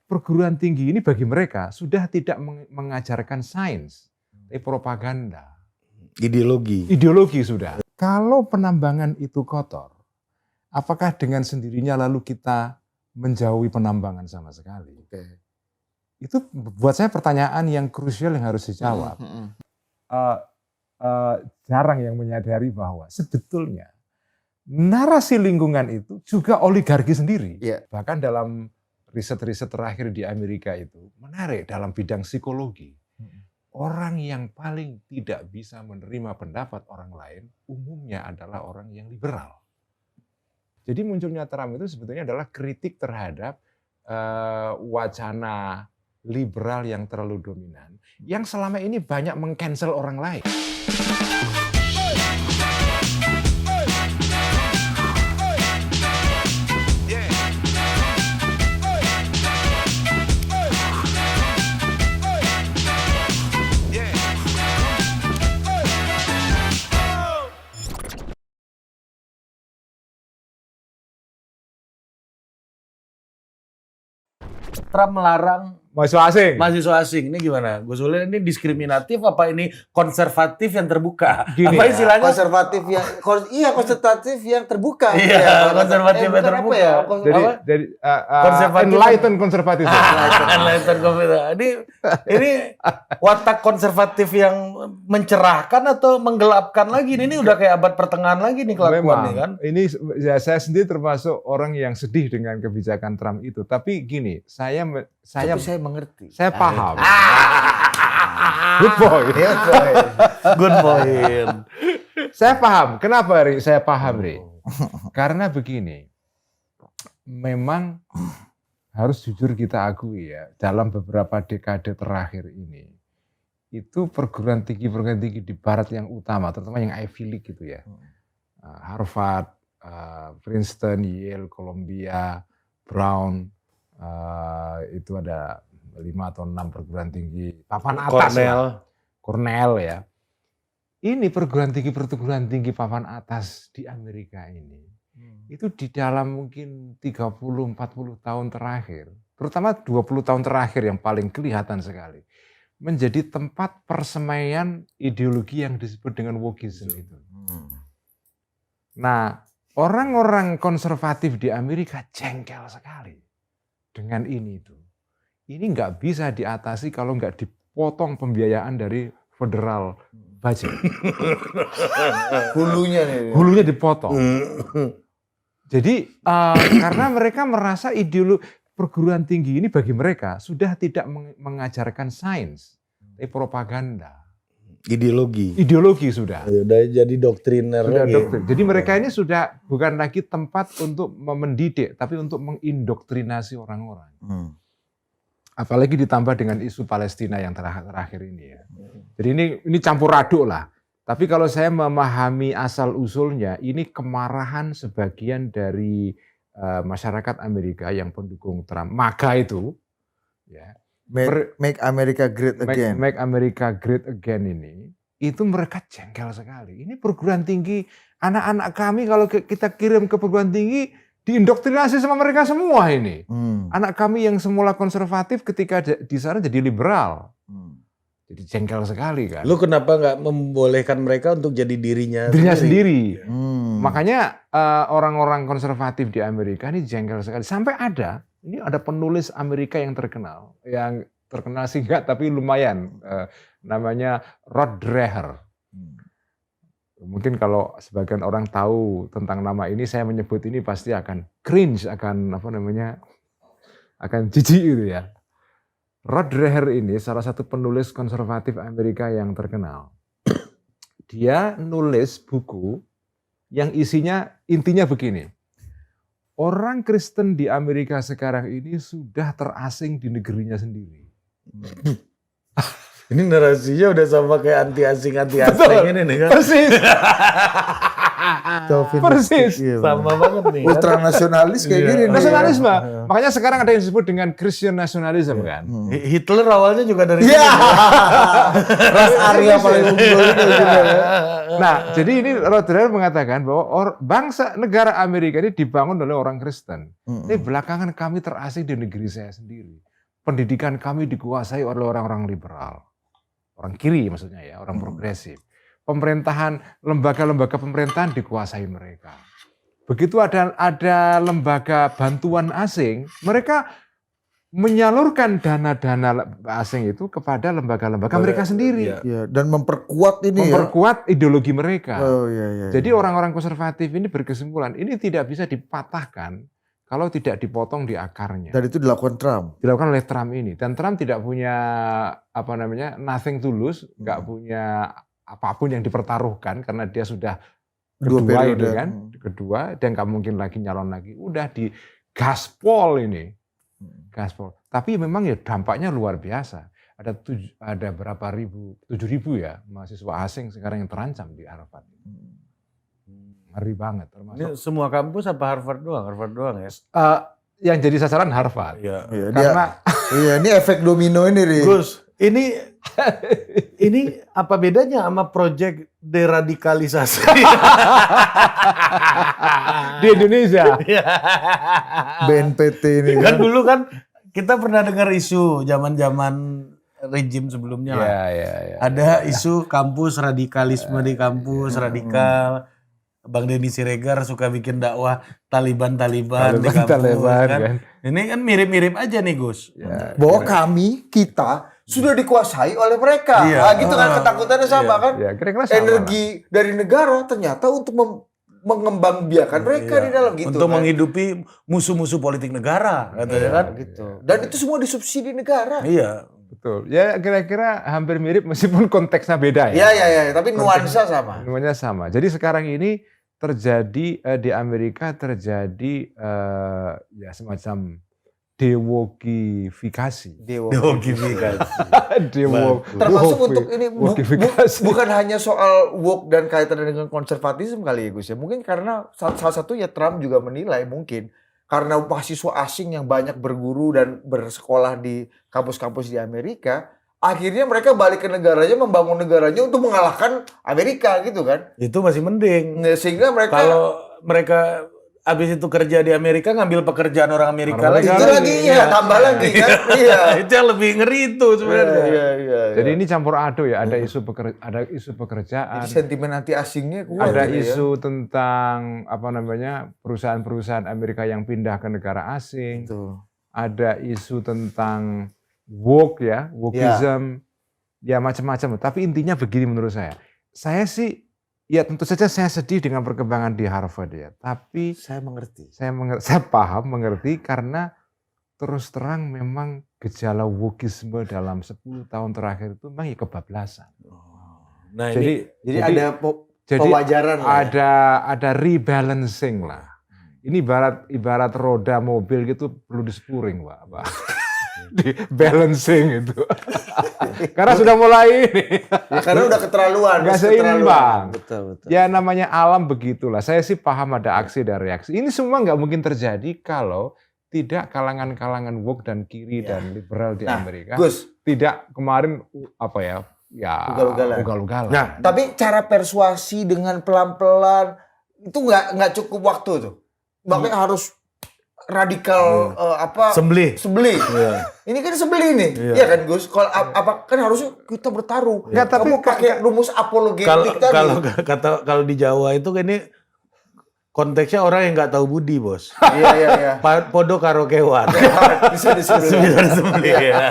perguruan tinggi ini bagi mereka sudah tidak mengajarkan sains, tapi propaganda. Ideologi sudah. Kalau penambangan itu kotor, apakah dengan sendirinya lalu kita menjauhi penambangan sama sekali? Itu buat saya pertanyaan yang krusial yang harus dijawab. Jarang yang menyadari bahwa sebetulnya narasi lingkungan itu juga oligarki sendiri. Bahkan dalam riset-riset terakhir di Amerika itu menarik dalam bidang psikologi. Orang yang paling tidak bisa menerima pendapat orang lain umumnya adalah orang yang liberal. Jadi munculnya Trump itu sebetulnya adalah kritik terhadap wacana liberal yang terlalu dominan, yang selama ini banyak meng-cancel orang lain. Trump melarang mahasiswa asing. Ini gimana? Gus Ulil, ini diskriminatif apa ini konservatif yang terbuka? Gini apa ya, istilahnya? Konservatif yang terbuka. Iya, konservatif yang terbuka. Apa ya? Dari konservatif. enlightened konservatism. Enlightened konservatism. Ini watak konservatif yang mencerahkan atau menggelapkan lagi? Ini udah kayak abad pertengahan lagi nih kelakuannya kan? Ini ya, saya sendiri termasuk orang yang sedih dengan kebijakan Trump itu. Tapi gini, saya mengerti. Saya paham. Good point. Good point. Saya paham. Kenapa, Ri? Saya paham, Ri. Karena begini, memang harus jujur kita akui ya, dalam beberapa dekade terakhir ini, itu perguruan tinggi di Barat yang utama, terutama yang Ivy League gitu ya, Harvard, Princeton, Yale, Columbia, Brown, itu ada 5 atau 6 perguruan tinggi papan atas, Cornell ya. Ini perguruan tinggi papan atas di Amerika ini, itu di dalam mungkin 30-40 tahun terakhir, terutama 20 tahun terakhir yang paling kelihatan sekali, menjadi tempat persemaian ideologi yang disebut dengan wokeism itu. Nah, orang-orang konservatif di Amerika jengkel sekali dengan ini itu. Ini nggak bisa diatasi kalau nggak dipotong pembiayaan dari federal budget. Hulunya dipotong. Jadi karena mereka merasa ideologi perguruan tinggi ini bagi mereka sudah tidak mengajarkan sains, tapi propaganda. Ideologi sudah. Udah jadi doktriner lagi. Jadi mereka ini sudah bukan lagi tempat untuk mendidik, tapi untuk mengindoktrinasi orang-orang. Apalagi ditambah dengan isu Palestina yang terakhir ini ya. Jadi ini campur aduk lah. Tapi kalau saya memahami asal usulnya, ini kemarahan sebagian dari masyarakat Amerika yang pendukung Trump, MAGA itu, ya. Make America Great Again. Make America Great Again ini, itu mereka jengkel sekali. Ini perguruan tinggi, anak-anak kami kalau kita kirim ke perguruan tinggi, diindoktrinasi sama mereka semua ini. Anak kami yang semula konservatif ketika di sana jadi liberal. Jadi jengkel sekali kan. Lu kenapa nggak membolehkan mereka untuk jadi dirinya sendiri? Makanya orang-orang konservatif di Amerika ini jengkel sekali. Sampai ada penulis Amerika yang terkenal singkat tapi lumayan, namanya Rod Dreher. Mungkin kalau sebagian orang tahu tentang nama ini, saya menyebut ini pasti akan cringe, akan jijik gitu ya. Rod Dreher ini salah satu penulis konservatif Amerika yang terkenal. Dia nulis buku yang intinya begini. Orang Kristen di Amerika sekarang ini sudah terasing di negerinya sendiri. Ini narasinya udah sama kayak anti-asing ini nih kan. Persis. Sama banget nih. Ultranasionalis kayak gini. Nasionalisme. Makanya sekarang ada yang disebut dengan Christian nationalism kan. Hitler awalnya juga dari Ras Arya paling unggul itu. Nah, jadi ini Rothschild mengatakan bahwa bangsa negara Amerika ini dibangun oleh orang Kristen. Tapi belakangan kami terasing di negeri saya sendiri. pendidikan kami dikuasai oleh orang-orang liberal. Orang kiri maksudnya ya, orang progresif. Pemerintahan, lembaga-lembaga pemerintahan dikuasai mereka. Begitu ada lembaga bantuan asing, mereka menyalurkan dana-dana asing itu kepada lembaga-lembaga mereka sendiri. Iya, dan memperkuat ini memperkuat ideologi mereka. Oh iya. Jadi orang-orang konservatif ini berkesimpulan, ini tidak bisa dipatahkan kalau tidak dipotong di akarnya. Dan itu dilakukan Trump. Dilakukan oleh Trump ini. Dan Trump tidak punya nothing to lose, nggak punya apapun yang dipertaruhkan karena dia sudah kedua ini kan, kedua dan nggak mungkin lagi nyalon lagi. Udah di gaspol ini, gaspol. Tapi memang ya dampaknya luar biasa. Ada berapa ribu, 7.000 ya mahasiswa asing sekarang yang terancam di Harvard. Ngeri banget. Termasuk Ini semua kampus apa Harvard doang? Harvard doang ya? yang jadi sasaran Harvard. Iya. Karena ini efek domino ini, Ri. Gus, ini apa bedanya sama proyek deradikalisasi di Indonesia. BNPT ini Kan dulu kan kita pernah dengar isu zaman-zaman rejim sebelumnya lah. Ya. Ada isu kampus radikalisme di kampus radikal. Bang Denny Siregar suka bikin dakwah Taliban di kampus kan. Ini kan mirip-mirip aja nih Gus. bahwa kita sudah dikuasai oleh mereka. Iya. Nah, gitu kan ketakutannya sama kan. Ya, kira-kira sama Energi dari negara ternyata untuk mengembangbiakan mereka di dalam gitu. Untuk kan. menghidupi musuh-musuh politik negara katanya kan. Gitu. Dan itu semua disubsidi negara. Iya. Betul. Ya kira-kira hampir mirip meskipun konteksnya beda ya. Iya, tapi nuansa sama. Nuansanya sama. Jadi sekarang ini terjadi di Amerika terjadi ya semacam dewokifikasi. Termasuk untuk ini wokifikasi. bukan hanya soal woke dan kaitannya dengan konservatisme kali ya Gus ya. Mungkin karena salah satu ya Trump juga menilai mungkin karena mahasiswa asing yang banyak berguru dan bersekolah di kampus-kampus di Amerika, akhirnya mereka balik ke negaranya, membangun negaranya untuk mengalahkan Amerika gitu kan. Itu masih mending. Sehingga mereka Kalau mereka habis itu kerja di Amerika ngambil pekerjaan orang Amerika lagi. itu lagi ya tambah lagi kan. Iya. Itu yang lebih ngeri itu sebenarnya. Iya. Jadi ini campur aduk ya, ada isu pekerjaan, Jadi sentimen anti asingnya kuat. ada gitu ya. isu tentang perusahaan-perusahaan Amerika yang pindah ke negara asing, Betul. ada isu tentang woke ya, wokeism, ya macam-macam. Tapi intinya begini menurut saya sih ya tentu saja saya sedih dengan perkembangan di Harvard ya. Tapi Saya mengerti. saya paham, mengerti karena terus terang memang gejala wokeisme dalam 10 tahun terakhir itu memang ya kebablasan. Nah, Jadi Jadi ada pewajaran lah ya. ada rebalancing lah. Ini ibarat roda mobil gitu perlu dispuring, Pak. Di balancing itu. Karena sudah mulai ini. Ya, karena udah keterlaluan. Nggak keterlaluan. seimbang. Betul. Ya namanya alam begitulah. Saya sih paham ada aksi dan reaksi. Ini semua nggak mungkin terjadi kalau tidak kalangan-kalangan woke dan kiri dan liberal di Amerika. Gus, Tidak kemarin ugal-ugalan. Nah, tapi cara persuasi dengan pelan-pelan itu nggak cukup waktu tuh. Makanya harus radikal sembelih. Ini kan sembelih nih. Iya kan Gus? Kalau kan harusnya kita bertaruh. Nggak, tapi kamu pakai rumus apologetik tadi. Kalau di Jawa itu kan ini konteksnya orang yang nggak tahu budi, Bos. Iya. Podo karo kewan. Bisa disuruh.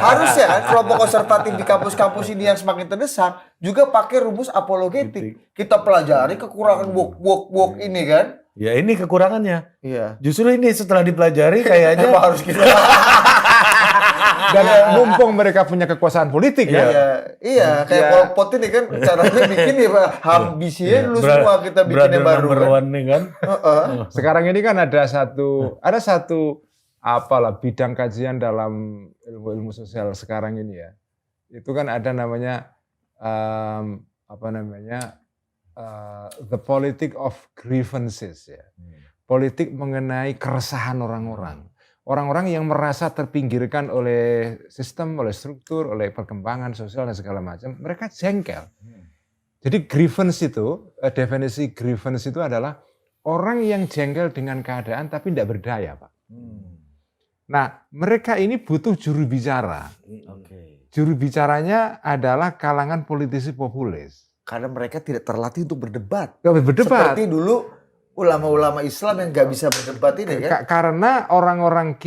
Harusnya kan kelompok konservatif di kampus-kampus ini yang semakin terdesak juga pakai rumus apologetik. Kita pelajari kekurangan woke ini kan. Ya ini kekurangannya. Iya. Justru ini setelah dipelajari kayaknya Apa harus kita Dan mumpung mereka punya kekuasaan politik ya. Iya, kayak Pol Pot ini kan caranya bikin ya ambisinya lu semua kita bikin yang baru kan. Nih kan. Sekarang ini kan ada satu bidang kajian dalam ilmu sosial sekarang ini ya. Itu kan ada namanya the politic of grievances ya. Politik mengenai keresahan orang-orang. Orang-orang yang merasa terpinggirkan oleh sistem, oleh struktur, oleh perkembangan sosial dan segala macam, mereka jengkel. Jadi grievance itu, definisi grievance itu adalah orang yang jengkel dengan keadaan tapi tidak berdaya, Pak. Nah, mereka ini butuh juru bicara. Oke. Juru bicaranya adalah kalangan politisi populis. Karena mereka tidak terlatih untuk berdebat. Gak berdebat. Seperti dulu ulama-ulama Islam yang nggak bisa berdebat ini kan. Karena orang-orang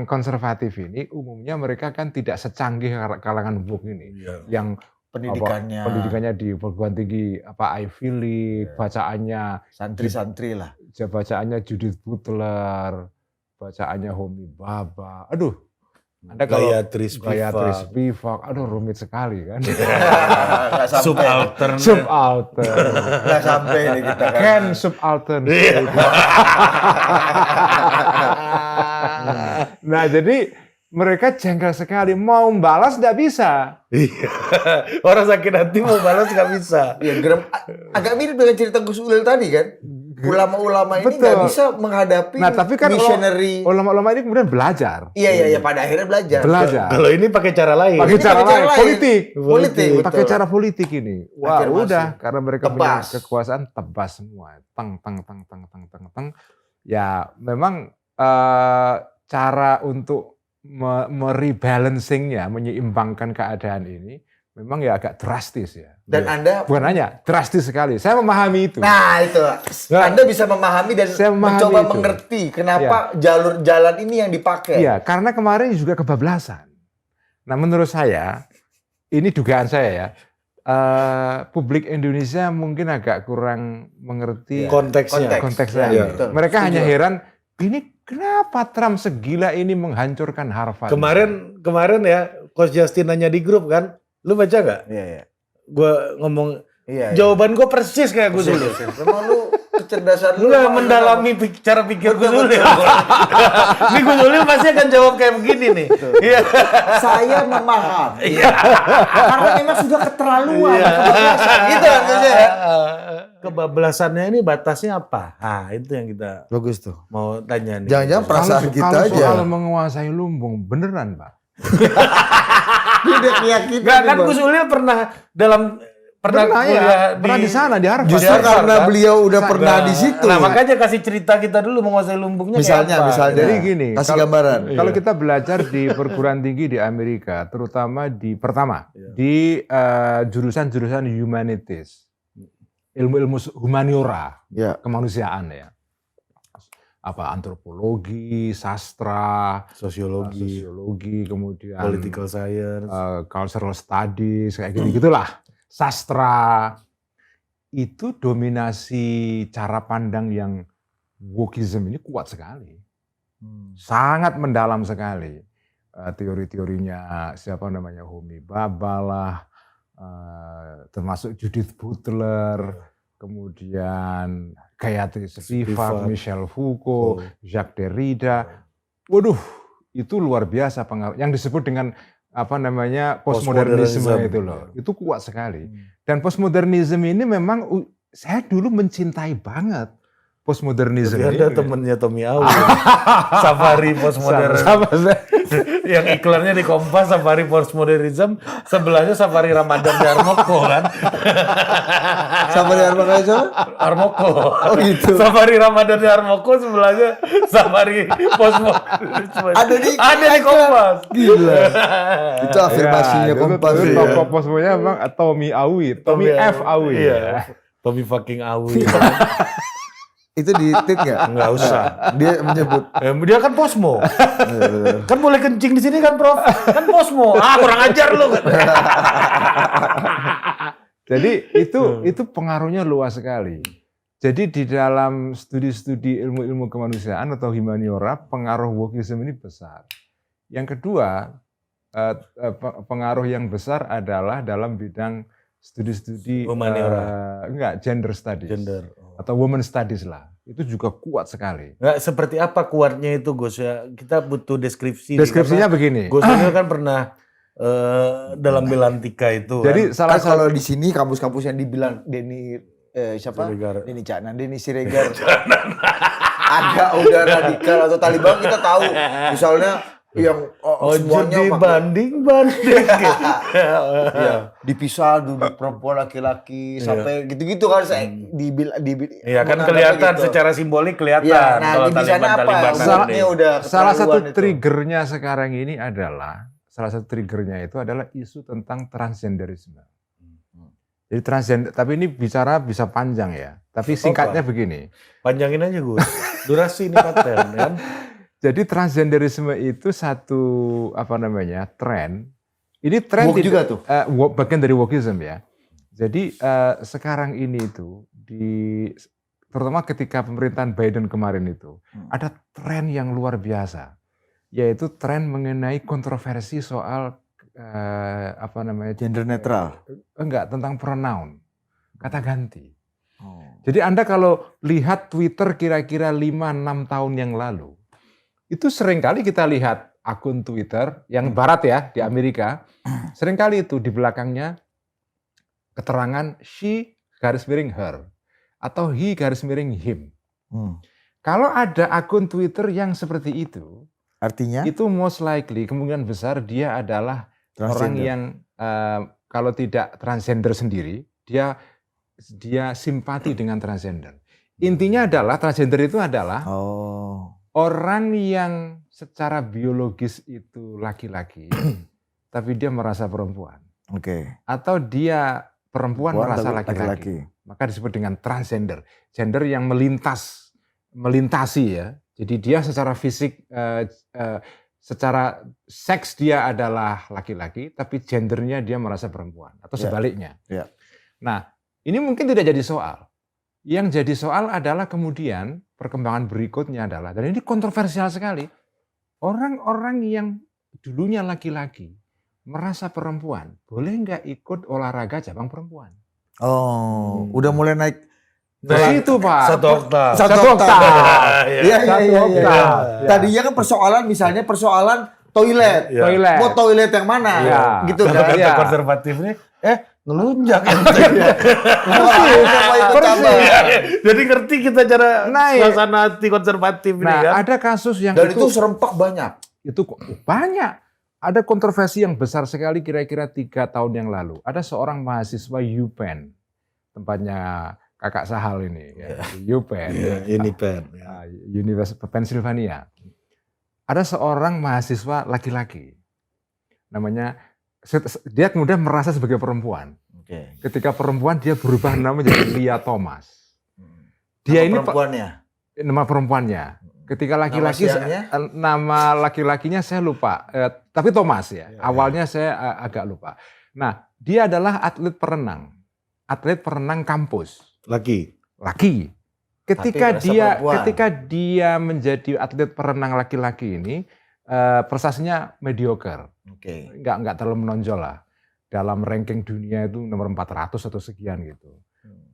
konservatif ini umumnya mereka kan tidak secanggih kalangan woke ini. Yang pendidikannya di perguruan tinggi Ivy League, bacaannya santri-santri lah. Bacaannya Judith Butler, bacaannya Homi Bhabha. Aduh. Anda kalau Gayatri Spivak, aduh rumit sekali kan. Subaltern. Nggak sampai nih kita kan. Ken subaltern. Nah jadi mereka jengkel sekali. Mau balas nggak bisa. Orang sakit hati mau balas nggak bisa. Ya, agak mirip dengan cerita Gus Ulil tadi kan. Ulama-ulama ini nggak bisa menghadapi tapi kan missionary. Ulama-ulama ini kemudian belajar. Iya, pada akhirnya belajar. Kalau ini pakai cara lain. Pakai cara lain. Politik. Betul. Pakai cara politik ini. Wah, udah karena mereka punya Tebas. kekuasaan tebas semua. Teng. Ya, memang cara untuk merebalancingnya, menyeimbangkan keadaan ini memang ya agak drastis ya. Dan Anda bukan hanya drastis sekali. Saya memahami itu. Nah, itu. Anda bisa memahami dan mencoba itu. mengerti kenapa jalur jalan ini yang dipakai. Iya, karena kemarin juga kebablasan. Nah, menurut saya ini dugaan saya ya. Publik Indonesia mungkin agak kurang mengerti konteksnya. Konteksnya. Betul. Mereka hanya heran, ini kenapa Trump segila ini menghancurkan Harvard? Kemarin ya, Coach Justin nanya di grup kan, lu baca nggak? Iya. Gue ngomong, Iya. jawaban gue persis kayak Gus Ulil. Memang lu kecerdasan lu Nggak mendalami cara pikir Gus Ulil. Ini Gus Ulil pasti akan jawab kayak begini nih. Iya. Saya memahami. Karena memang sudah keterlaluan. Gitu kan maksudnya. Kebablasannya ini batasnya apa? Nah, itu yang kita Bagus tuh. mau tanya nih. Jangan-jangan perasaan kita kalau aja. soal menguasai lumbung, beneran Pak? Tidak keyakinan. Nggak, kan Gus Ulil pernah Pernah di sana di Harvard. Justru karena beliau udah pernah di situ. Nah, makanya kasih cerita kita dulu menguasai lumbungnya Misalnya. Jadi gini, kasih gambaran. Kalau kita belajar di perguruan tinggi di Amerika, terutama di jurusan-jurusan humanities, ilmu-ilmu humaniora, kemanusiaan ya, antropologi, sastra, sosiologi, kemudian political science, cultural studies, kayak gitulah. Sastra itu dominasi cara pandang yang wokeism ini kuat sekali, sangat mendalam sekali. Teori-teorinya Homi Bhabha lah, termasuk Judith Butler, kemudian Gayatri Spivak, Michel Foucault, Jacques Derrida. Waduh, itu luar biasa pengaruh. Yang disebut dengan postmodernisme itu loh. Itu kuat sekali. Dan postmodernisme ini memang saya dulu mencintai banget postmodernisme ini. Ada temennya Tommy Awi. Safari postmodern. Yang iklannya di Kompas Safari postmodernism, sebelahnya Safari Ramadan Darmoko kan. Safari Armoko. Oh gitu. Safari Ramadan Darmoko sebelahnya Safari postmodernisme. Ada di Kompas. Gila. Itu afirmasinya Kompas. Tokoh postmonya memang Tommy Awi, Tommy F. Awi. Iya. Tommy fucking Awi. Itu di tweet nggak? Nggak usah. Dia menyebut. Dia kan posmo. Kan boleh kencing di sini kan, Prof? Kan posmo. Kurang ajar lu. Jadi itu pengaruhnya luas sekali. Jadi di dalam studi-studi ilmu-ilmu kemanusiaan atau humaniora, pengaruh wokeism ini besar. Yang kedua, pengaruh yang besar adalah dalam bidang studi-studi gender studies. Atau women studies lah. Itu juga kuat sekali. Nggak, seperti apa kuatnya itu, Gus? Ya, kita butuh deskripsi. Deskripsinya begini. Gus ini kan pernah dalam Belantika itu. Jadi kan kalau di sini kampus-kampus yang dibilang Denny Siregar agak udah radikal atau Taliban kita tahu. Misalnya yang semuanya dibanding-banding. Iya, dipisah duduk perempuan laki-laki sampai gitu-gitu kan saya Iya kan kelihatan gitu. secara simbolik kelihatan Iya, nah kalau di sana apa? Taliban ini. Udah Salah satu keterlaluan itu. triggernya sekarang ini adalah itu adalah isu tentang transgenderisme. Jadi transgender, tapi ini bicara bisa panjang ya. Tapi singkatnya begini. Panjangin aja gue. Durasi ini paten kan. Jadi transgenderisme itu satu tren. Ini tren Woke juga tuh. Bagian dari wokeism ya. Jadi sekarang ini itu terutama ketika pemerintahan Biden kemarin itu ada tren yang luar biasa, yaitu tren mengenai kontroversi soal Gender netral. Enggak, tentang pronoun, kata ganti. Jadi Anda kalau lihat Twitter kira-kira 5-6 tahun yang lalu, itu seringkali kita lihat akun Twitter yang barat ya, di Amerika, seringkali itu di belakangnya keterangan she garis miring her, atau he garis miring him. Kalau ada akun Twitter yang seperti itu, Artinya? itu most likely, kemungkinan besar dia adalah orang yang kalau tidak transgender sendiri, dia simpati dengan transgender. Intinya adalah transgender itu adalah orang yang secara biologis itu laki-laki, tapi dia merasa perempuan. Atau dia perempuan merasa laki-laki. Maka disebut dengan transgender. Gender yang melintasi ya. Jadi dia secara fisik, secara seks dia adalah laki-laki, tapi gendernya dia merasa perempuan. Atau sebaliknya. Nah, ini mungkin tidak jadi soal. Yang jadi soal adalah kemudian perkembangan berikutnya adalah, dan ini kontroversial sekali, orang-orang yang dulunya laki-laki merasa perempuan, boleh nggak ikut olahraga cabang perempuan? Udah mulai naik. Nah itu Pak. Satu oktav. Iya. Ya. Tadinya kan persoalan toilet. Mau toilet yang mana? Ya. Gitu Kalau kan. kata konservatif nih, ngelunjak. Jadi ngerti kita cara suasana hati konservatif ini kan. Ada kasus yang Dan itu serempak banyak. Itu banyak. Ada kontroversi yang besar sekali kira-kira 3 tahun yang lalu. Ada seorang mahasiswa UPenn, tempatnya kakak Sahal ini, UPenn, Universitas Pennsylvania. Ada seorang mahasiswa laki-laki, namanya, dia kemudian merasa sebagai perempuan. Ketika perempuan dia berubah nama menjadi Lia Thomas. Dia ini nama perempuannya. Ketika laki-laki, nama laki-lakinya saya lupa, tapi Thomas ya. Awalnya saya agak lupa. Nah, dia adalah atlet perenang kampus. Laki. Ketika dia menjadi atlet perenang laki-laki ini, prestasinya mediocre. Enggak terlalu menonjol lah. Dalam ranking dunia itu nomor 400 atau sekian gitu.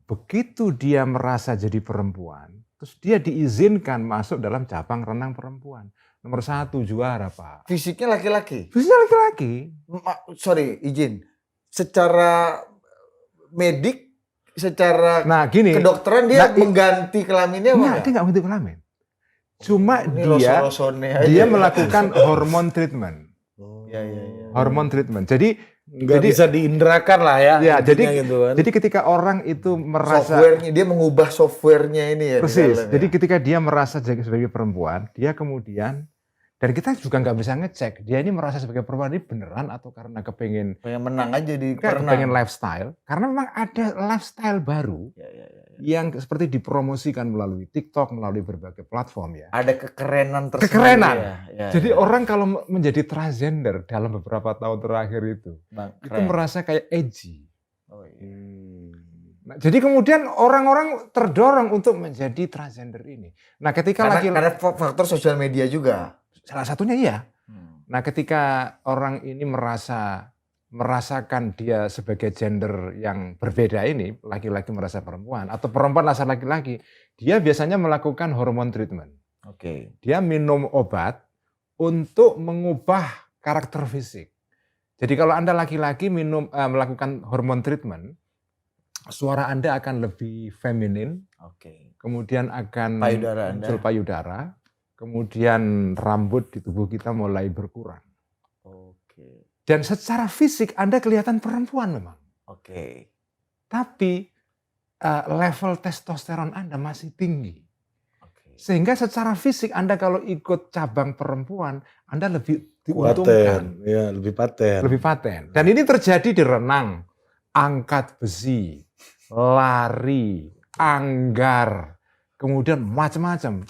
Begitu dia merasa jadi perempuan, terus dia diizinkan masuk dalam cabang renang perempuan. Nomor 1 juara, Pak. Fisiknya laki-laki? Fisiknya laki-laki. Sorry, izin. Secara medik, secara kedokteran dia mengganti kelaminnya? Enggak, dia enggak mengganti kelamin. Cuma dia melakukan hormon treatment. Hormon treatment. Jadi nggak bisa diindrakan lah ya. Jadi gitu kan. Jadi ketika orang itu merasa dia mengubah softwarenya ini ya. Persis. Jadi ketika dia merasa sebagai perempuan, dia kemudian, dan kita juga nggak bisa ngecek dia ini merasa sebagai perempuan ini beneran atau karena pengen menang aja di pengen lifestyle. Karena memang ada lifestyle baru yang seperti dipromosikan melalui TikTok, melalui berbagai platform ya. Ada kekerenan tersendiri. Kekerenan. Jadi orang kalau menjadi transgender dalam beberapa tahun terakhir itu merasa kayak edgy. Nah, jadi kemudian orang-orang terdorong untuk menjadi transgender ini. Nah, ketika karena faktor sosial media juga. Salah satunya iya. Nah, ketika orang ini merasakan dia sebagai gender yang berbeda ini, laki-laki merasa perempuan atau perempuan merasa laki-laki, dia biasanya melakukan hormon treatment. Dia minum obat untuk mengubah karakter fisik. Jadi kalau Anda laki-laki melakukan hormon treatment, suara Anda akan lebih feminin, kemudian akan muncul payudara, kemudian rambut di tubuh kita mulai berkurang. Oke. Dan secara fisik Anda kelihatan perempuan memang. Oke. Tapi level testosteron Anda masih tinggi. Oke. Sehingga secara fisik Anda kalau ikut cabang perempuan, Anda lebih diuntungkan. Ya, lebih paten. Lebih paten. Dan ini terjadi di renang, angkat besi, lari, anggar, kemudian macam-macam.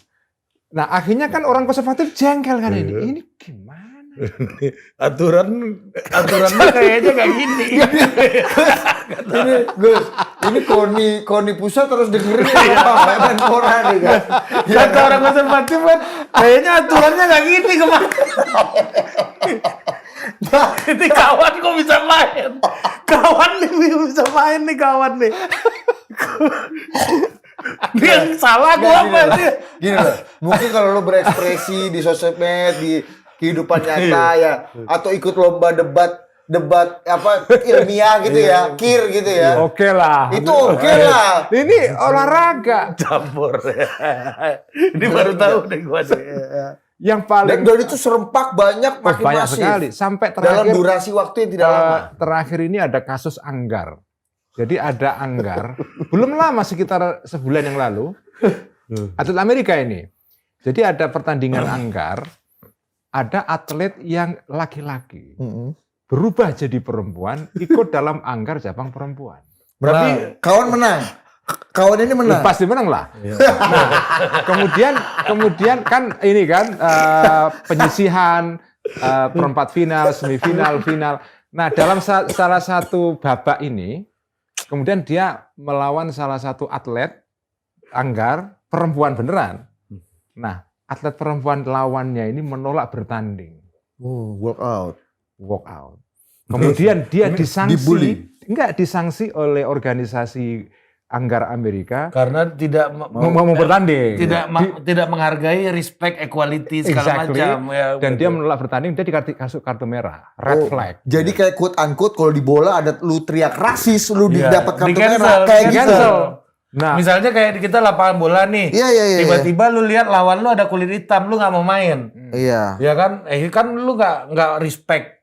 Nah akhirnya kan orang konservatif jengkel kan ini. Ini gimana? Aturannya kayaknya kayak gini. Ini Gus, ini Koni pusat terus dengerin apa Menpora nih kan. Kata orang konservatif kan, kayaknya aturannya kayak gini kemarin. Ini kawan kok bisa main. Kawan nih bisa main nih kawan nih. Dia yang salah gua apa sih? Gini loh, mungkin kalau lo berekspresi di sosmed, di kehidupan nyata ya, atau ikut lomba debat apa ilmiah gitu ya, kir gitu ya. Oke lah. Itu oke lah. Ini olahraga. Campur. Ini baru tahu deh gua sih. Yang paling Dan itu serempak banyak makin banyak masif. sekali. Sampai Dalam terakhir durasi waktu yang tidak lama. terakhir ini ada kasus anggar. Jadi ada anggar, belum lama sekitar sebulan yang lalu, atlet Amerika ini. Jadi ada pertandingan anggar, ada atlet yang laki-laki berubah jadi perempuan, ikut dalam anggar cabang perempuan. Berarti kawan menang. Kawan ini menang. Pasti menang lah. Nah, kemudian kan ini kan penyisihan perempat final, semifinal, final. Nah dalam salah satu babak ini, kemudian dia melawan salah satu atlet anggar perempuan beneran. Nah atlet perempuan lawannya ini menolak bertanding. Walk out. Kemudian dia dibully. disangsi oleh organisasi anggar Amerika Karena tidak mau bertanding. tidak menghargai respect equality segala macam ya. Dan dia menolak bertanding, dia dikasih kartu merah, red flag. Jadi kayak quote unquote kalau di bola ada lu teriak rasis, lu Iya. dapat kartu Di-cancel, merah kayak gitu. Cancel. Nah, Misalnya kayak kita lapangan bola nih. Iya. Tiba-tiba lu lihat lawan lu ada kulit hitam, lu nggak mau main. Iya. Ya kan? Kan lu nggak respect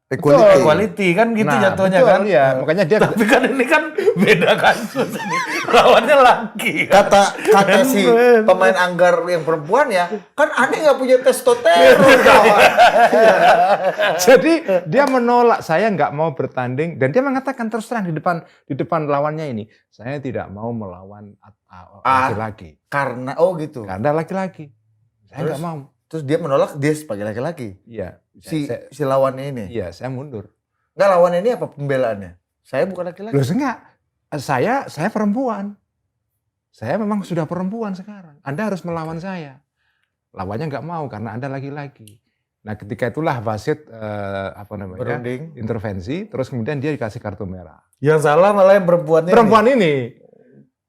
Equality. kan gitu nah, jatuhnya betul, kan. ya. Makanya dia Tapi kan ini kan beda kasus ini. Lawannya laki. Kata si pemain anggar yang perempuan ya, kan aneh nggak punya testosteron kawan. jadi dia menolak, saya nggak mau bertanding, dan dia mengatakan terus terang di depan lawannya ini, saya tidak mau melawan laki-laki. Karena gitu. Karena laki-laki. Saya nggak mau. Terus dia menolak dia sebagai laki-laki. Iya. Si lawannya ini. Iya, saya mundur. Enggak, lawannya ini apa pembelaannya? Saya bukan laki-laki. Loh enggak, saya perempuan. Saya memang sudah perempuan sekarang. Anda harus melawan saya. Lawannya nggak mau karena Anda laki-laki. Nah ketika itulah wasit Berunding. intervensi, terus kemudian dia dikasih kartu merah. Yang salah malah yang Perempuan ini.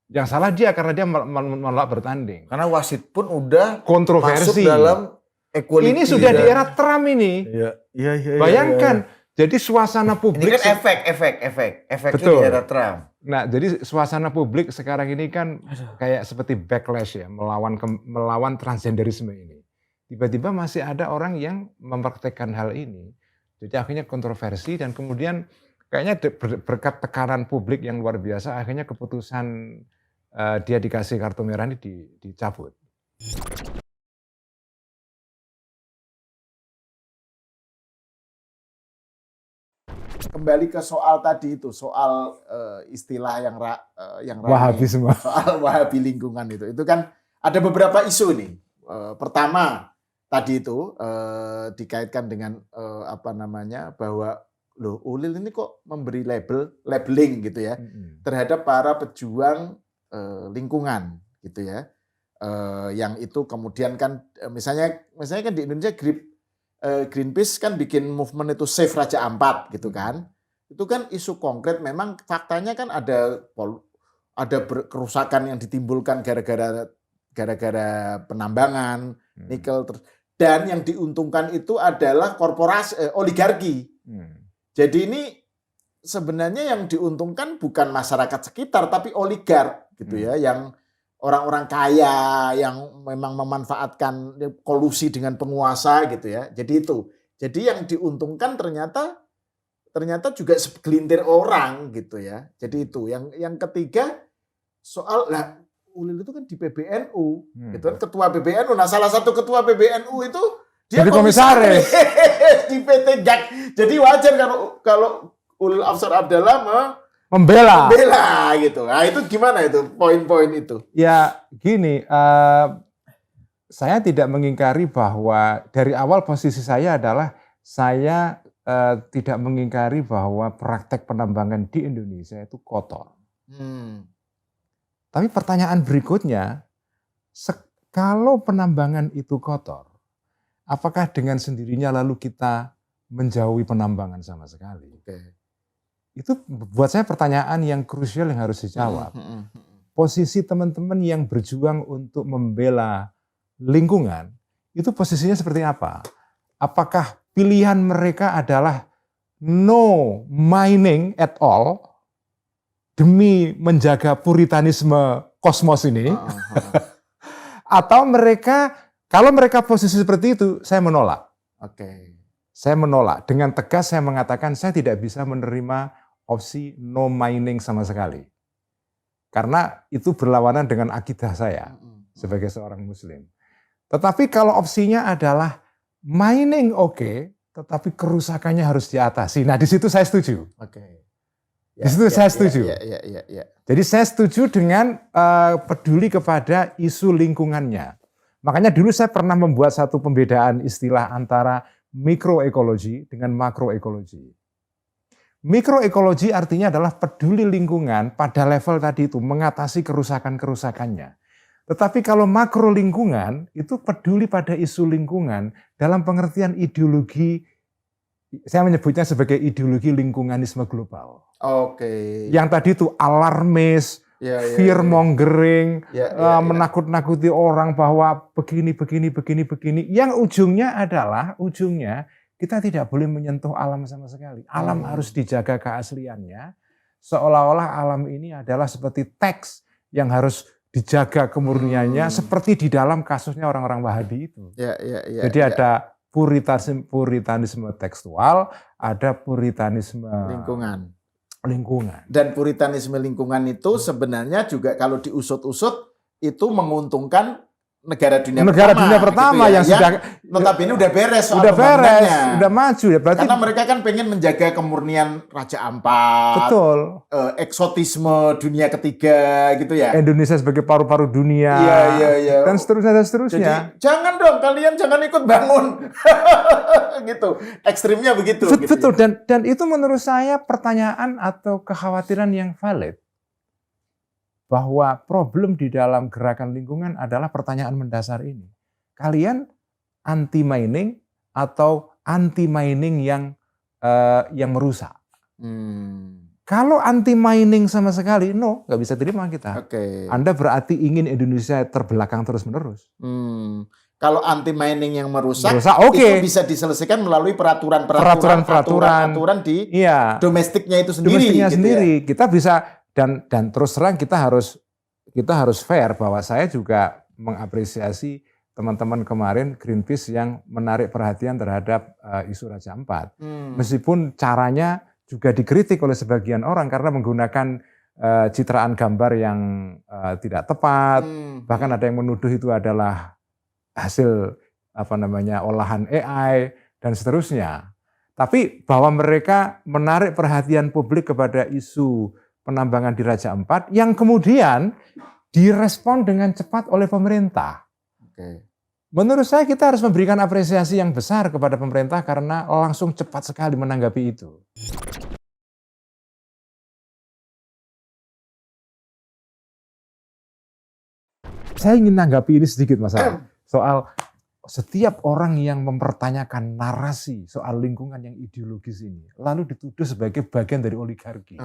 Yang salah dia karena dia menolak bertanding. Karena wasit pun udah Kontroversi. masuk dalam equality. Ini sudah di era Trump ini. Iya. Bayangkan, jadi suasana Ini publik. kan efeknya Betul. di era Trump. Nah, jadi suasana publik sekarang ini kan kayak seperti backlash ya, melawan transgenderisme ini. Tiba-tiba masih ada orang yang mempraktekkan hal ini. Jadi akhirnya kontroversi dan kemudian kayaknya berkat tekanan publik yang luar biasa, akhirnya keputusan dia dikasih kartu merah ini dicabut. Kembali ke soal tadi itu, soal istilah yang ramai, Wahabisme. soal wahabi lingkungan itu kan ada beberapa isu nih. Pertama tadi itu dikaitkan dengan bahwa loh Ulil ini kok memberi labeling gitu ya terhadap para pejuang lingkungan gitu ya, yang itu kemudian kan misalnya kan di Indonesia Greenpeace kan bikin movement itu Save Raja Ampat gitu kan. Itu kan isu konkret, memang faktanya kan ada kerusakan yang ditimbulkan gara-gara penambangan nikel, dan yang diuntungkan itu adalah korporasi oligarki. Jadi ini sebenarnya yang diuntungkan bukan masyarakat sekitar tapi oligark gitu ya, yang orang-orang kaya yang memang memanfaatkan kolusi dengan penguasa gitu ya. Jadi itu. Jadi yang diuntungkan ternyata juga segelintir orang gitu ya. Jadi itu. Yang ketiga soal lah Ulil itu kan di PBNU, gitu kan ketua PBNU. Nah, salah satu ketua PBNU itu dia jadi komisaris di PT JAK. Jadi wajar kalau Ulil Afsar Abdallah membela gitu. Nah, itu gimana itu poin-poin itu? Ya gini, saya tidak mengingkari bahwa dari awal posisi saya adalah saya tidak mengingkari bahwa praktek penambangan di Indonesia itu kotor. Tapi pertanyaan berikutnya, kalau penambangan itu kotor, apakah dengan sendirinya lalu kita menjauhi penambangan sama sekali? Itu buat saya pertanyaan yang krusial yang harus dijawab. Posisi teman-teman yang berjuang untuk membela lingkungan, itu posisinya seperti apa? Apakah pilihan mereka adalah no mining at all, demi menjaga puritanisme kosmos ini, atau kalau mereka posisi seperti itu, saya menolak. Saya menolak. Dengan tegas saya mengatakan saya tidak bisa menerima opsi no mining sama sekali. Karena itu berlawanan dengan akidah saya sebagai seorang muslim. Tetapi kalau opsinya adalah mining oke, tetapi kerusakannya harus diatasi. Nah, di situ saya setuju. Di situ saya setuju. Jadi saya setuju dengan peduli kepada isu lingkungannya. Makanya dulu saya pernah membuat satu pembedaan istilah antara mikroekologi dengan makroekologi. Mikroekologi artinya adalah peduli lingkungan pada level tadi itu, mengatasi kerusakan-kerusakannya. Tetapi kalau makro lingkungan itu peduli pada isu lingkungan dalam pengertian ideologi, saya menyebutnya sebagai ideologi lingkunganisme global. Yang tadi itu alarmis, fear mongering, menakut-nakuti orang bahwa begini. Yang ujungnya adalah, kita tidak boleh menyentuh alam sama sekali. Alam harus dijaga keasliannya, seolah-olah alam ini adalah seperti teks yang harus dijaga kemurniannya, seperti di dalam kasusnya orang-orang Wahabi itu. Jadi ada puritanisme tekstual, ada puritanisme lingkungan. Dan puritanisme lingkungan itu sebenarnya juga kalau diusut-usut itu menguntungkan negara dunia pertama gitu ya, yang sudah notabene udah beres soal udah maju ya berarti. Karena mereka kan pengen menjaga kemurnian Raja Ampat, betul, eksotisme dunia ketiga gitu ya. Indonesia sebagai paru-paru dunia, dan seterusnya. Jadi jangan dong, kalian jangan ikut bangun, gitu. Ekstrimnya begitu. Betul, gitu. Dan itu menurut saya pertanyaan atau kekhawatiran yang valid. Bahwa problem di dalam gerakan lingkungan adalah pertanyaan mendasar ini. Kalian anti mining atau anti mining yang merusak? Kalau anti mining sama sekali, nggak bisa terima kita. Anda berarti ingin Indonesia terbelakang terus menerus. Kalau anti mining yang merusak itu bisa diselesaikan melalui peraturan di domestiknya itu sendiri. Ya. Kita bisa. Dan terus terang kita harus fair bahwa saya juga mengapresiasi teman-teman kemarin Greenpeace yang menarik perhatian terhadap isu Raja Ampat. Meskipun caranya juga dikritik oleh sebagian orang karena menggunakan citraan gambar yang tidak tepat, bahkan ada yang menuduh itu adalah hasil olahan AI dan seterusnya. Tapi bahwa mereka menarik perhatian publik kepada isu penambangan di Raja Ampat yang kemudian direspon dengan cepat oleh pemerintah. Menurut saya kita harus memberikan apresiasi yang besar kepada pemerintah karena langsung cepat sekali menanggapi itu. Saya ingin menanggapi ini sedikit Mas Al, soal setiap orang yang mempertanyakan narasi soal lingkungan yang ideologis ini lalu dituduh sebagai bagian dari oligarki.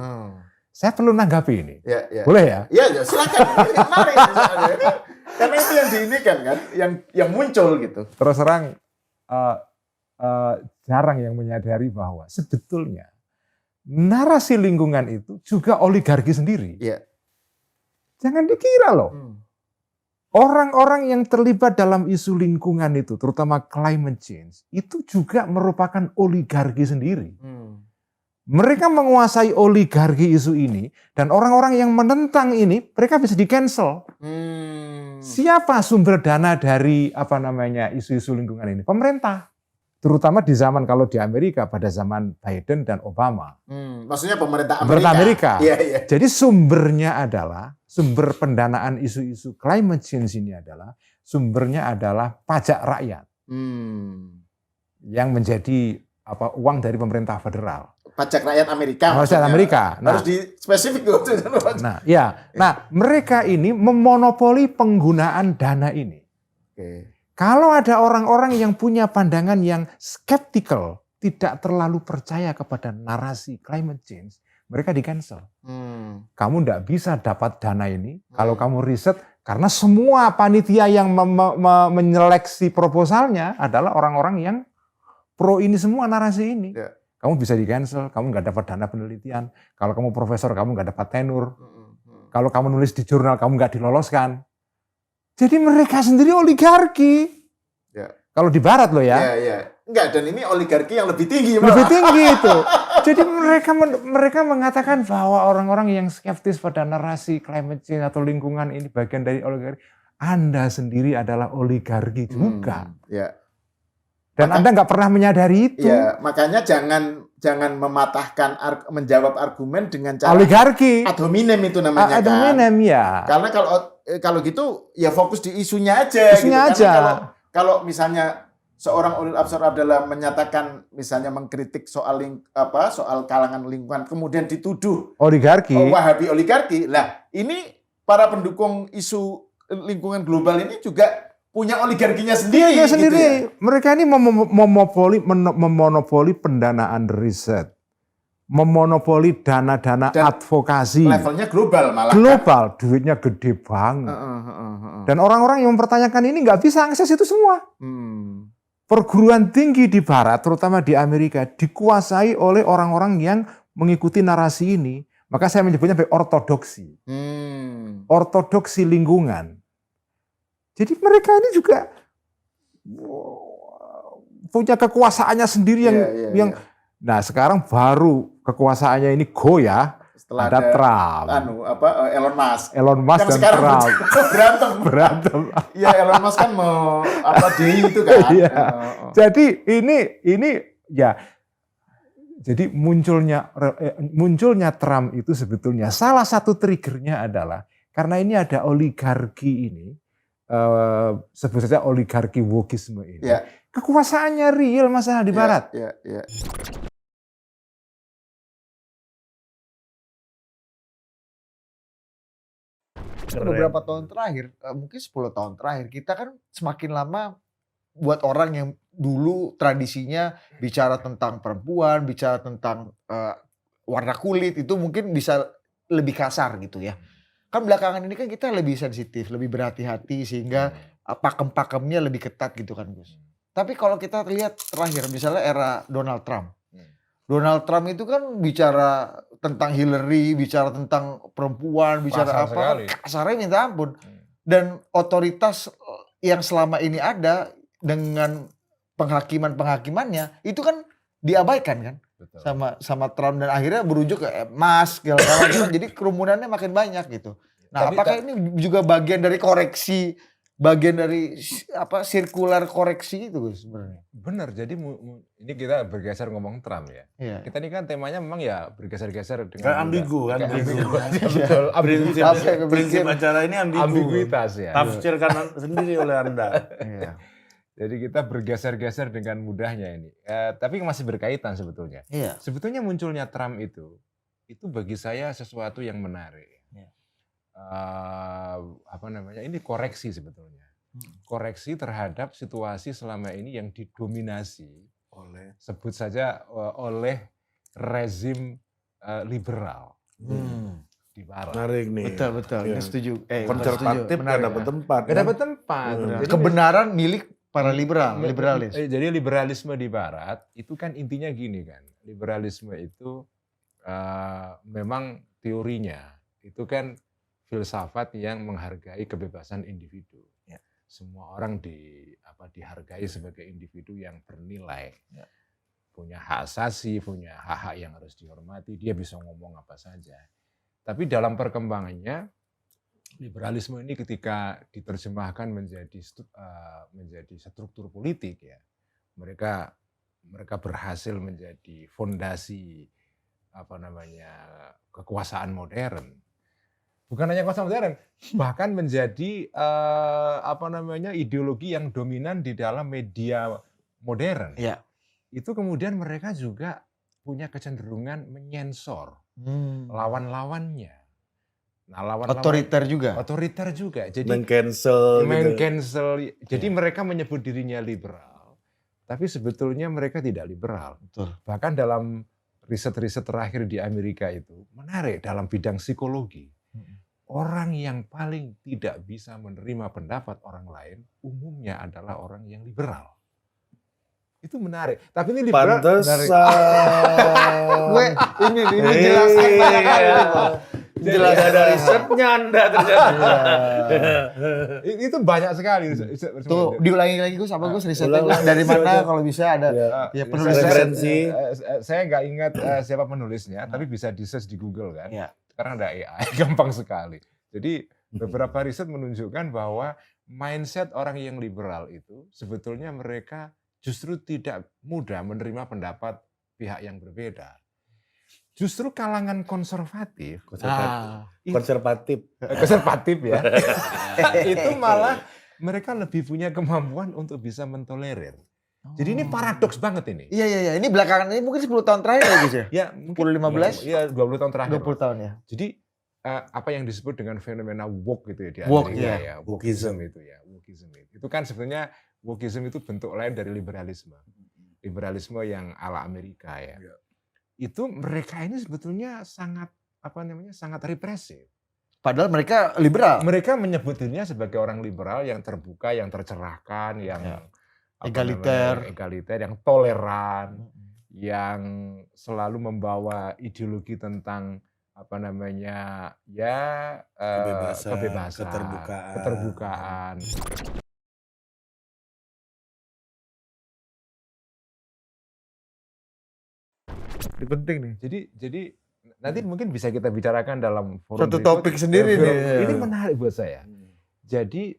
Saya perlu nanggapi ini. Boleh ya? Iya, silakan. Menarik. Karena itu yang diinikan kan, yang muncul gitu. Terus terang jarang yang menyadari bahwa sebetulnya narasi lingkungan itu juga oligarki sendiri. Jangan dikira loh. orang-orang yang terlibat dalam isu lingkungan itu, terutama climate change, itu juga merupakan oligarki sendiri. Mereka menguasai oligarki isu ini, dan orang-orang yang menentang ini, mereka bisa di-cancel. Siapa sumber dana dari isu-isu lingkungan ini? Pemerintah. Terutama di zaman kalau di Amerika pada zaman Biden dan Obama. Maksudnya pemerintah Amerika. Pemerintah Amerika. Iya. Jadi sumber pendanaan isu-isu climate change ini sumbernya adalah pajak rakyat. Yang menjadi uang dari pemerintah federal. Pajak rakyat Amerika. Pajak Amerika. Harus di spesifik. Nah, mereka ini memonopoli penggunaan dana ini. Kalau ada orang-orang yang punya pandangan yang skeptikal, tidak terlalu percaya kepada narasi climate change, mereka di-cancel. Kamu tidak bisa dapat dana ini kalau kamu riset, karena semua panitia yang menyeleksi proposalnya adalah orang-orang yang pro ini semua narasi ini. Kamu bisa di-cancel, kamu nggak dapat dana penelitian. Kalau kamu profesor, kamu nggak dapat tenur. Kalau kamu nulis di jurnal, kamu nggak diloloskan. Jadi mereka sendiri oligarki. Kalau di barat loh ya. Enggak, dan ini oligarki yang lebih tinggi. Lebih tinggi itu. Jadi mereka mengatakan bahwa orang-orang yang skeptis pada narasi climate change atau lingkungan ini bagian dari oligarki. Anda sendiri adalah oligarki juga. Dan Anda nggak pernah menyadari itu. Ya, makanya jangan mematahkan menjawab argumen dengan cara oligarki. Ad hominem itu namanya. Ad hominem ya. Karena kalau gitu ya fokus di isunya aja. Isunya gitu. aja. Kalau misalnya seorang Ulil Absar adalah menyatakan misalnya mengkritik soal kalangan lingkungan kemudian dituduh oligarki. Wahabi oligarki. Lah, ini para pendukung isu lingkungan global ini juga punya oligarkinya sendiri. Iya sendiri. Gitu ya? Mereka ini memonopoli pendanaan riset. Memonopoli dana-dana advokasi. Levelnya global malah. Global, duitnya gede banget. Dan orang-orang yang mempertanyakan ini nggak bisa akses itu semua. Perguruan tinggi di barat, terutama di Amerika, dikuasai oleh orang-orang yang mengikuti narasi ini. Maka saya menyebutnya sebagai ortodoksi. Ortodoksi lingkungan. Jadi mereka ini juga punya kekuasaannya sendiri yang nah sekarang baru kekuasaannya ini goyah setelah ada Trump. Elon Musk. Elon Musk dan Trump berantem. Iya, Elon Musk kan mau DI itu kan. Jadi ini ya. Jadi munculnya Trump itu sebetulnya salah satu triggernya adalah karena ini ada oligarki ini. Sebut saja oligarki wokisme ini. Kekuasaannya real masalah di barat. Beberapa tahun terakhir, mungkin 10 tahun terakhir, kita kan semakin lama buat orang yang dulu tradisinya bicara tentang perempuan, bicara tentang warna kulit, itu mungkin bisa lebih kasar gitu ya. Kan belakangan ini kan kita lebih sensitif, lebih berhati-hati sehingga pakem-pakemnya lebih ketat gitu kan Gus. Tapi kalau kita lihat terakhir misalnya era Donald Trump. Donald Trump itu kan bicara tentang Hillary, bicara tentang perempuan, bicara kasarnya minta ampun. Dan otoritas yang selama ini ada dengan penghakimannya itu kan diabaikan kan. Betul. sama Trump dan akhirnya berujuk ke emas segala macam. Jadi kerumunannya makin banyak gitu. Nah, apakah ini juga bagian dari koreksi, bagian dari sirkular koreksi itu sebenarnya? Benar. Jadi ini kita bergeser ngomong Trump ya. Kita ini kan temanya memang ya bergeser-geser dengan ambigu kan. Betul. Prinsip acara ini ambiguitas ya. Tafsirkan sendiri oleh Anda. Jadi kita bergeser-geser dengan mudahnya ini. Tapi masih berkaitan sebetulnya. Sebetulnya munculnya Trump itu bagi saya sesuatu yang menarik. Ini koreksi sebetulnya. Koreksi terhadap situasi selama ini yang didominasi oleh sebut saja oleh rezim liberal di barat. Menarik nih. Betul. Ini setuju. Konservatif nggak dapat tempat. Nggak dapat tempat. Kebenaran milik para liberalis. Jadi liberalisme di barat itu kan intinya gini kan. Liberalisme itu memang teorinya itu kan filsafat yang menghargai kebebasan individu. Ya. Semua orang dihargai sebagai individu yang bernilai. Ya. Punya hak asasi, punya hak-hak yang harus dihormati, dia bisa ngomong apa saja. Tapi dalam perkembangannya, liberalisme ini ketika diterjemahkan menjadi struktur politik, ya, mereka berhasil menjadi fondasi kekuasaan modern. Bukan hanya kekuasaan modern, bahkan menjadi ideologi yang dominan di dalam media modern. Ya. Itu kemudian mereka juga punya kecenderungan menyensor lawan-lawannya. Nah, Otoriter juga. Otoriter juga. Jadi Men-cancel gitu. Jadi mereka menyebut dirinya liberal, tapi sebetulnya mereka tidak liberal. Betul. Bahkan dalam riset-riset terakhir di Amerika itu menarik dalam bidang psikologi. Orang yang paling tidak bisa menerima pendapat orang lain umumnya adalah orang yang liberal. Itu menarik. Tapi ini liberal menarik. Gue ini jelaskan banyak hal ini, Pak. Jelas ada risetnya Anda ternyata. Itu banyak sekali. Tuh diulangi lagi Gus, apa Gus risetnya Gus? Dari mana kalau bisa ada ya penulis referensi. Saya nggak ingat siapa penulisnya, tapi bisa di-search di Google kan. Ya. Karena ada AI, gampang sekali. Jadi beberapa riset menunjukkan bahwa mindset orang yang liberal itu sebetulnya mereka justru tidak mudah menerima pendapat pihak yang berbeda. Justru kalangan konservatif ya, itu malah mereka lebih punya kemampuan untuk bisa mentolerir. Jadi ini paradoks banget ini. Iya. Ini belakangan ini mungkin 10 tahun terakhir ya Gus ya? Ya, 10-15? Iya, 20 tahun terakhir. 20 tahun ya. Jadi apa yang disebut dengan fenomena woke gitu ya di Woke, Amerika ya. Wokeism itu ya. Wokeism itu kan sebenarnya wokeism itu bentuk lain dari liberalisme. Liberalisme yang ala Amerika ya. Itu mereka ini sebetulnya sangat sangat represif. Padahal mereka liberal. Mereka menyebut dirinya sebagai orang liberal yang terbuka, yang tercerahkan, yang egaliter, yang toleran, yang selalu membawa ideologi tentang kebebasan, keterbukaan. Ini penting nih. Jadi nanti mungkin bisa kita bicarakan dalam forum Satu topik sendiri nih. Ini menarik buat saya. Jadi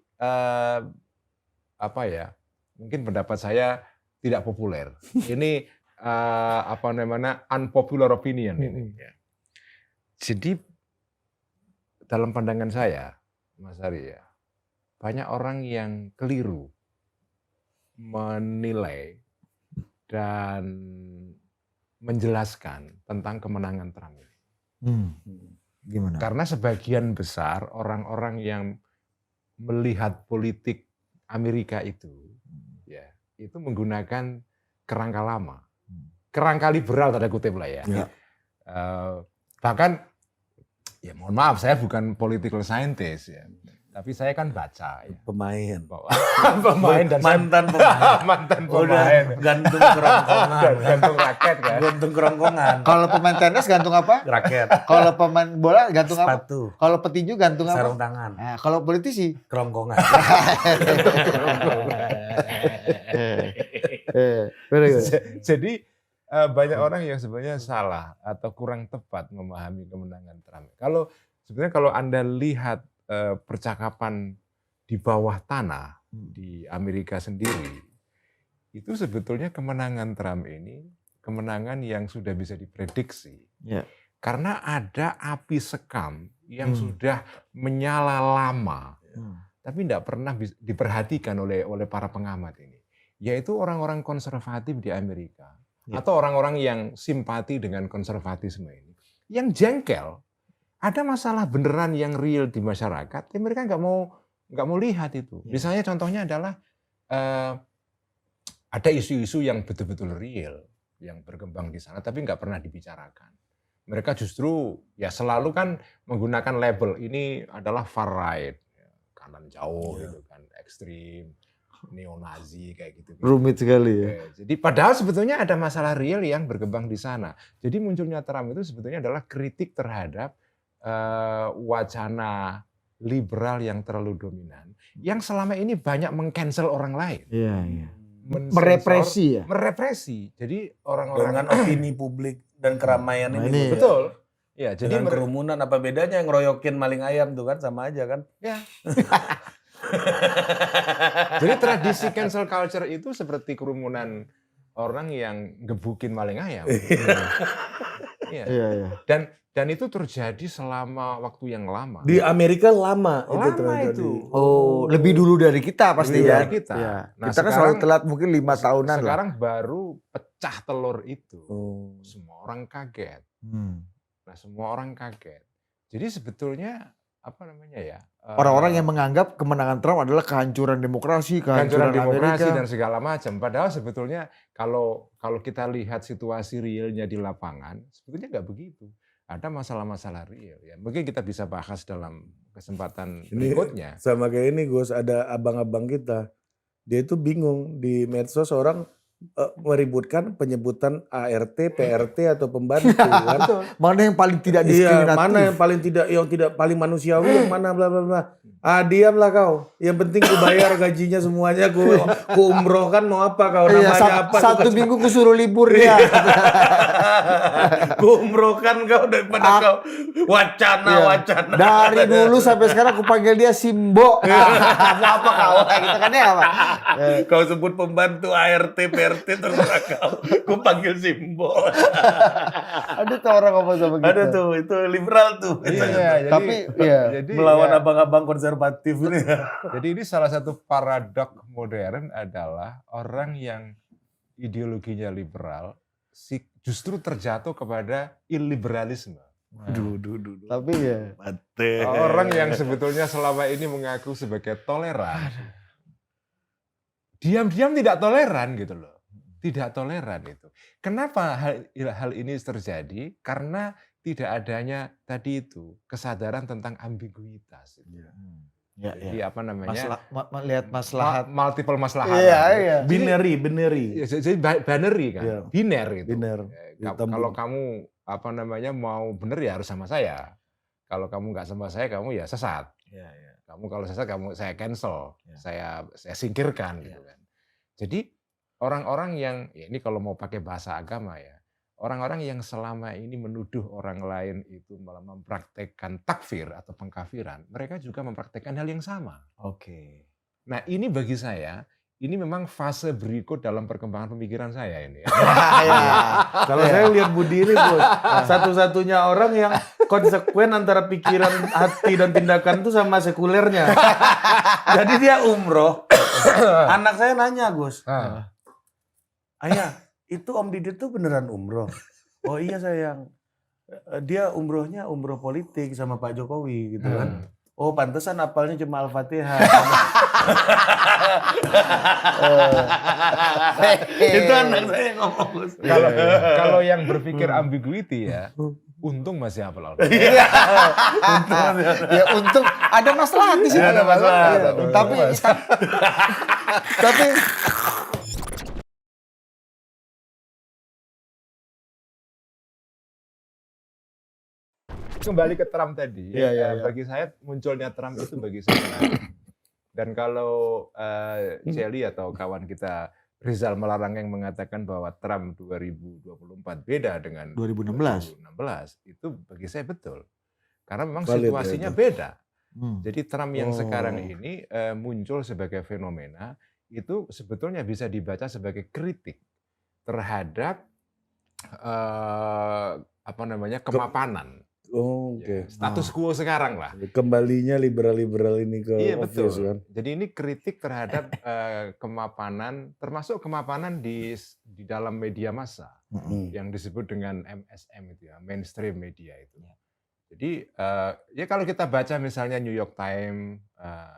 mungkin pendapat saya tidak populer. Ini unpopular opinion ini. Ya. Jadi dalam pandangan saya, Mas Ari ya, banyak orang yang keliru menilai dan menjelaskan tentang kemenangan Trump ini. Gimana? Karena sebagian besar orang-orang yang melihat politik Amerika itu, ya, itu menggunakan kerangka lama, kerangka liberal tanda kutip lah ya. Bahkan, ya mohon maaf, saya bukan political scientist ya. Tapi saya kan baca ya. Pemain dan mantan pemain. Mantan pemain. Gantung kerongkongan. Gantung raket kan. Gantung kerongkongan. Kalau pemain tenis gantung apa? Raket. Kalau pemain bola gantung apa? Sepatu. Kalau petinju gantung apa? Sarung tangan. Nah, kalau politisi? Kerongkongan. Jadi banyak orang yang sebenarnya salah atau kurang tepat memahami kemenangan Trump. Kalau Anda lihat percakapan di bawah tanah di Amerika sendiri, itu sebetulnya kemenangan Trump ini kemenangan yang sudah bisa diprediksi. Ya. Karena ada api sekam yang sudah menyala lama, tapi tidak pernah diperhatikan oleh para pengamat ini. Yaitu orang-orang konservatif di Amerika, atau orang-orang yang simpati dengan konservatisme ini, yang jengkel. Ada masalah beneran yang real di masyarakat, ya mereka nggak mau lihat itu. Misalnya contohnya adalah ada isu-isu yang betul-betul real yang berkembang di sana, tapi nggak pernah dibicarakan. Mereka justru ya selalu kan menggunakan label ini adalah far right, kanan jauh gitu kan, ekstrim, neo-Nazi kayak gitu. Rumit sekali ya. Jadi padahal sebetulnya ada masalah real yang berkembang di sana. Jadi munculnya Trump itu sebetulnya adalah kritik terhadap wacana liberal yang terlalu dominan, yang selama ini banyak meng-cancel orang lain. Iya, iya. Merepresi ya. Merepresi. Jadi orang-orang Dengan opini publik dan keramaian Nah, ini. ini- betul. Ya, jadi Dengan kerumunan apa bedanya ngeroyokin maling ayam tuh kan sama aja kan. ya. Jadi tradisi cancel culture itu seperti kerumunan orang yang gebukin maling ayam. Iya. Iya, iya. Dan itu terjadi selama waktu yang lama. Di Amerika lama itu Lama terjadi. itu. Oh, lebih dulu dari kita pasti Lebih ya. dari kita. Iya. Nah, Kita kan selalu telat mungkin 5 tahunan lah. sekarang baru pecah telur itu. Oh. Semua orang kaget. Hmm. Nah, semua orang kaget. Jadi sebetulnya apa namanya ya? Orang-orang yang menganggap kemenangan Trump adalah kehancuran demokrasi, kehancuran demokrasi Amerika. dan segala macam. Padahal sebetulnya kalau kita lihat situasi realnya di lapangan, sebetulnya nggak begitu. Ada masalah-masalah real ya. Mungkin kita bisa bahas dalam kesempatan Ini berikutnya. sama kayak ini Gus, ada abang-abang kita. Dia itu bingung di medsos orang meributkan penyebutan ART, PRT atau pembantu kan. Mana yang paling tidak Iya, diskriminatif? mana yang tidak paling manusiawi, yang mana bla bla bla. Ah, diamlah kau. Yang penting ku bayar gajinya semuanya, ku umrohkan mau apa kau, Iya, namanya apa? satu minggu ku suruh libur ya. Ku umrohkan kau daripada kau wacana. Dari dulu sampai sekarang ku panggil dia Simbo. Mau apa kau? Gitu kan ya, Pak? Kau sebut pembantu ART, PRT terserah kau. Ku panggil Simbo. Ada tuh orang ngomong sama gitu. Ada tuh, itu liberal tuh. Iya, Tapi ya. jadi Melawan ya, abang-abang konservatif ini. jadi ini salah satu paradok modern adalah orang yang ideologinya liberal justru terjatuh kepada illiberalisme. Duh. Tapi ya. Mate. Orang yang sebetulnya selama ini mengaku sebagai toleran, diam-diam tidak toleran gitu loh. Tidak toleran itu. Kenapa hal ini terjadi? Karena tidak adanya tadi itu kesadaran tentang ambiguitas. Ya, Jadi apa namanya? Lihat maslahat. Multiple maslahat. Iya, iya. Binary. Ya, jadi binary kan, Iya. biner gitu. Biner. Kalau kamu apa namanya mau bener ya harus sama saya. Kalau kamu nggak sama saya, kamu ya sesat. Iya, iya. Kamu kalau sesat, saya cancel, Ya. saya singkirkan gitu kan. Jadi orang-orang yang ya ini kalau mau pakai bahasa agama ya, orang-orang yang selama ini menuduh orang lain itu malah mempraktekkan takfir atau pengkafiran, mereka juga mempraktekkan hal yang sama. Oke. Nah ini bagi saya, ini memang fase berikut dalam perkembangan pemikiran saya ini. Kalau saya lihat Budi ini Bos, satu-satunya orang yang konsekuen antara pikiran, hati dan tindakan itu sama sekulernya. Jadi dia umroh. Anak saya nanya Gus, Ah. Ayah, itu Om Didit tuh beneran umroh? Oh iya sayang. Dia umrohnya umroh politik sama Pak Jokowi gitu kan. Oh pantesan apalnya cuma Al-Fatihah. Itu anak saya ngomong. Gus. Kalau yang berpikir ambiguity ya, untung masih hafal Al-Fatihah. Iya. Ya untung ada masalah di sini. Ada masalah. Iya. Tapi Kembali ke Trump tadi, Iya, iya, iya. bagi saya munculnya Trump itu bagi saya menarik. Dan kalau Jelly atau kawan kita Rizal Malarangeng yang mengatakan bahwa Trump 2024 beda dengan 2016. 2016, itu bagi saya betul. Karena memang Valid, situasinya ya, beda. Hmm. Jadi Trump yang Oh. sekarang ini muncul sebagai fenomena itu sebetulnya bisa dibaca sebagai kritik terhadap kemapanan. Oh, Ya, oke. status quo sekarang lah. Kembalinya liberal-liberal ini ke Iya office betul. kan. Jadi ini kritik terhadap kemapanan, termasuk kemapanan di dalam media massa yang disebut dengan MSM itu ya, mainstream media itu. Jadi ya kalau kita baca misalnya New York Times,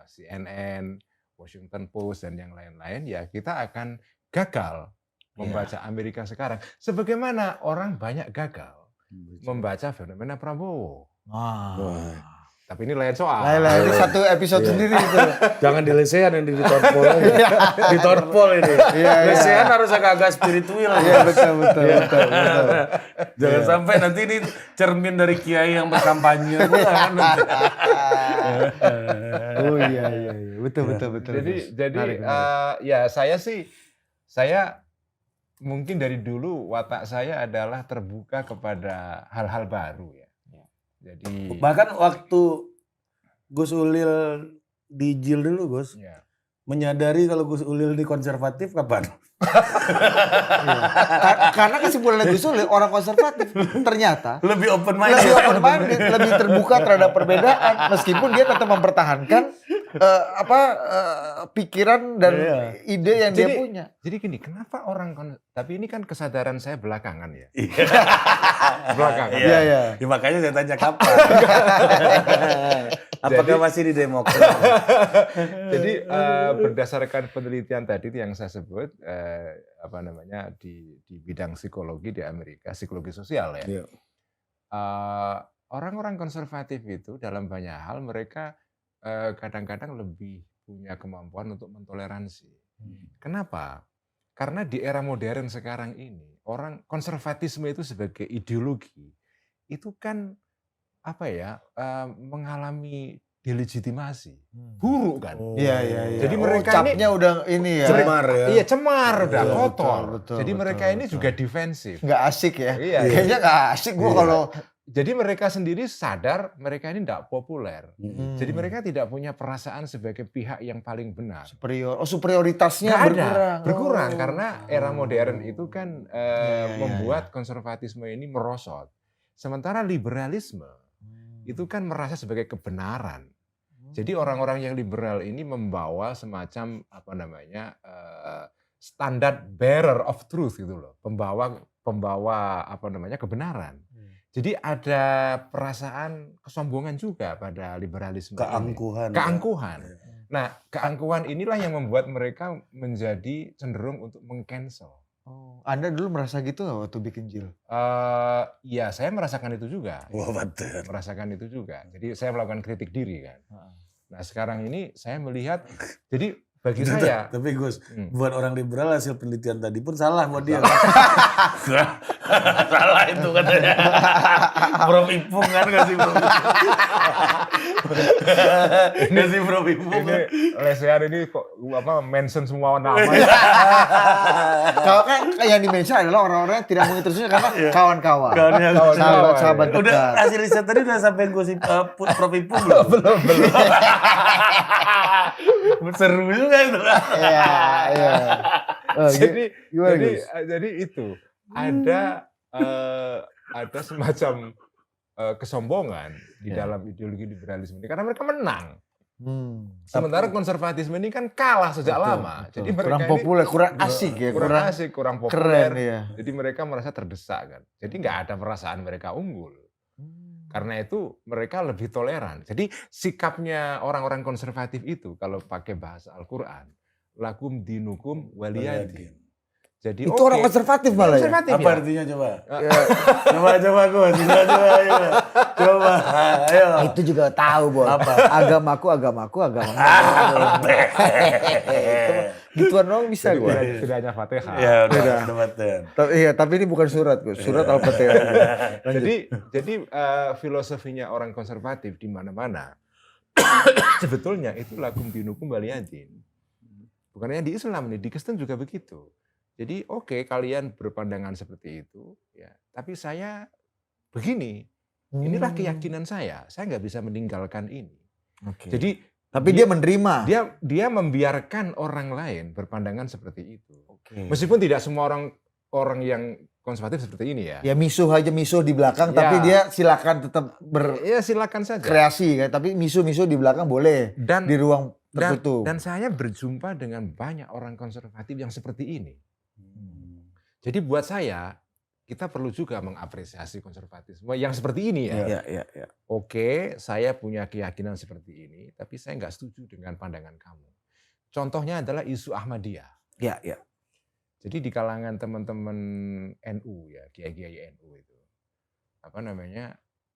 CNN, Washington Post dan yang lain-lain, ya kita akan gagal membaca Amerika sekarang. Sebagaimana orang banyak gagal membaca fenomena Prabowo. Wah. Tapi ini lain soal. Lain-lain ini satu episode sendiri itu. Jangan di lesehan yang di torpol ini. Di torpol ini. Lesehan harus agak-agak spiritual. Iya betul. Jangan sampai nanti ini cermin dari kiai yang berkampanye. Bukan. Oh iya. Betul. Jadi Menarik. ya saya mungkin dari dulu watak saya adalah terbuka kepada hal-hal baru ya. Jadi Bahkan waktu Gus Ulil di JIL dulu Gus, ya. menyadari kalau Gus Ulil di konservatif kapan? Karena kesimpulannya Gus Ulil orang konservatif ternyata Lebih open lebih open minded, lebih terbuka terhadap perbedaan meskipun dia tetap mempertahankan pikiran dan ide yang dia punya. Jadi gini, kenapa tapi ini kan kesadaran saya belakangan ya. Belakangan. Iya. Iya. Ya, makanya saya tanya kapan. Apakah masih di Demokrat? Jadi berdasarkan penelitian tadi yang saya sebut di bidang psikologi di Amerika, psikologi sosial ya. Iya. Orang-orang konservatif itu dalam banyak hal mereka kadang-kadang lebih punya kemampuan untuk mentoleransi. Kenapa? Karena di era modern sekarang ini, orang konservatisme itu sebagai ideologi itu kan mengalami delegitimasi, buruk kan. Iya. Jadi mereka capnya udah ini ya. Cemar ya. Iya cemar, udah Betul, kotor. betul, Jadi betul, mereka ini betul. juga defensif. Nggak asik ya. Iya. Kayaknya nggak asik gua kalau Jadi mereka sendiri sadar mereka ini tidak populer. Hmm. Jadi mereka tidak punya perasaan sebagai pihak yang paling benar. superioritasnya Nggak berkurang. ada, berkurang Oh. karena era modern itu kan Iya. membuat konservatisme ini merosot. Sementara liberalisme itu kan merasa sebagai kebenaran. Jadi orang-orang yang liberal ini membawa semacam standard bearer of truth gitu loh, pembawa kebenaran. Jadi ada perasaan kesombongan juga pada liberalisme Keangkuhan. ini. Keangkuhan. Nah, keangkuhan inilah yang membuat mereka menjadi cenderung untuk meng-cancel. Oh, Anda dulu merasa gitu nggak waktu bikin JIL? Ya, saya merasakan itu juga. Wah, betul. Merasakan itu juga. Jadi saya melakukan kritik diri kan. Nah, sekarang ini saya melihat, jadi bagi saya. Tapi Gus, buat orang liberal hasil penelitian tadi pun salah buat dia. Salah itu katanya. Prof Ipung kan kasih Prof kasih Prof Ipung. Ini lesehan ini kok mention semua nama. Kalau kan yang di-mention adalah orang-orang yang tidak menginterusnya karena kawan-kawan. Sahabat-sahabat Udah dekat. hasil riset tadi udah sampai gosip Prof Ipung belum? Belum. Seru juga itu. Iya. Jadi itu ada semacam kesombongan di dalam ideologi liberalisme ini karena mereka menang. Sementara konservatisme ini kan kalah sejak lama. Jadi mereka kurang ini populer, kurang asik ya, kurang asik, kurang populer. keren ya. Jadi mereka merasa terdesak kan. Jadi nggak ada perasaan mereka unggul. Karena itu mereka lebih toleran. Jadi sikapnya orang-orang konservatif itu kalau pakai bahasa Al-Quran, lakum dinukum waliyadin. Jadi Itu orang konservatif malah ya? Konservatif Apa ya? artinya coba? Coba Gus, coba. Ayo. Itu juga tahu, Bos. Apa? Agamaku. Gituan dong bisa gue. Tidak hanya Fatihah. Ya udah betul. Tapi ini bukan surat, Gus. Surat Al-Fatihah. Jadi filosofinya orang konservatif di mana-mana sebetulnya itu lakum dinukum waliyadin. Bukan hanya di Islam nih, di Kristen juga begitu. Jadi oke, kalian berpandangan seperti itu, ya. Tapi saya begini, inilah keyakinan saya nggak bisa meninggalkan ini. Jadi Tapi dia menerima. dia membiarkan orang lain berpandangan seperti itu. Meskipun Meskipun tidak semua orang yang konservatif seperti ini ya. Ya misuh di belakang, Ya. tapi dia silakan tetap Ya silakan saja. berkreasi kan. Tapi misuh di belakang boleh Dan di ruang tertutup. dan saya berjumpa dengan banyak orang konservatif yang seperti ini. Jadi buat saya, kita perlu juga mengapresiasi konservatisme yang seperti ini ya. Iya. Oke, saya punya keyakinan seperti ini, tapi saya nggak setuju dengan pandangan kamu. Contohnya adalah isu Ahmadiyah. Iya. Jadi di kalangan teman-teman NU ya, kiai-kiai NU itu,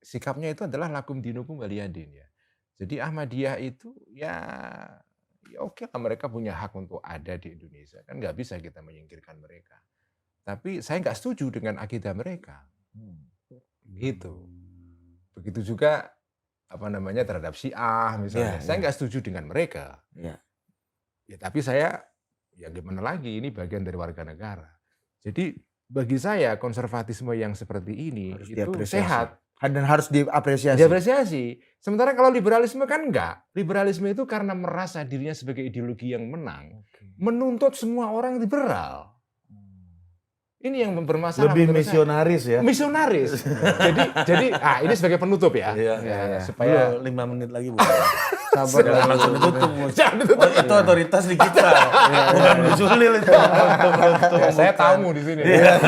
sikapnya itu adalah lakum dinukum waliyadin ya. Jadi Ahmadiyah itu ya oke lah, mereka punya hak untuk ada di Indonesia. Kan nggak bisa kita menyingkirkan mereka. Tapi saya nggak setuju dengan akidah mereka. Gitu. Begitu juga terhadap Syiah misalnya. Saya nggak setuju dengan mereka. Ya, tapi saya ya gimana lagi, ini bagian dari warga negara. Jadi bagi saya konservatisme yang seperti ini Harus itu diapresiasi. sehat. Dan harus diapresiasi. Diapresiasi. Sementara kalau liberalisme kan enggak. Liberalisme itu karena merasa dirinya sebagai ideologi yang menang, menuntut semua orang liberal. Ini yang bermasalah. Lebih misionaris ya. Misionaris. jadi ini sebagai penutup ya. Supaya 5 menit lagi Bu. Sabar Jangan langsung ditutup. jangan ditutup. Oh, itu otoritas di kita. Bukan Gus Ulil itu. Saya tamu di sini. Iya.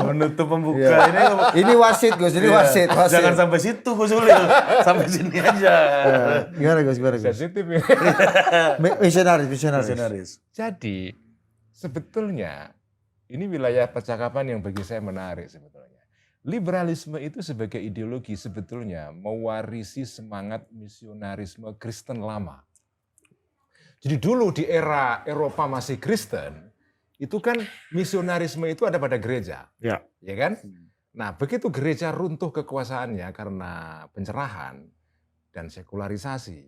Menutup pembuka Ini wasit Gus, ini wasit. Jangan sampai situ Gus Ulil. Sampai sini aja. Gimana Gus? Sensitif ya. Misionaris. Jadi sebetulnya ini wilayah percakapan yang bagi saya menarik sebetulnya. Liberalisme itu sebagai ideologi sebetulnya mewarisi semangat misionarisme Kristen lama. Jadi dulu di era Eropa masih Kristen, itu kan misionarisme itu ada pada gereja. Ya kan? Nah, begitu gereja runtuh kekuasaannya karena pencerahan dan sekularisasi,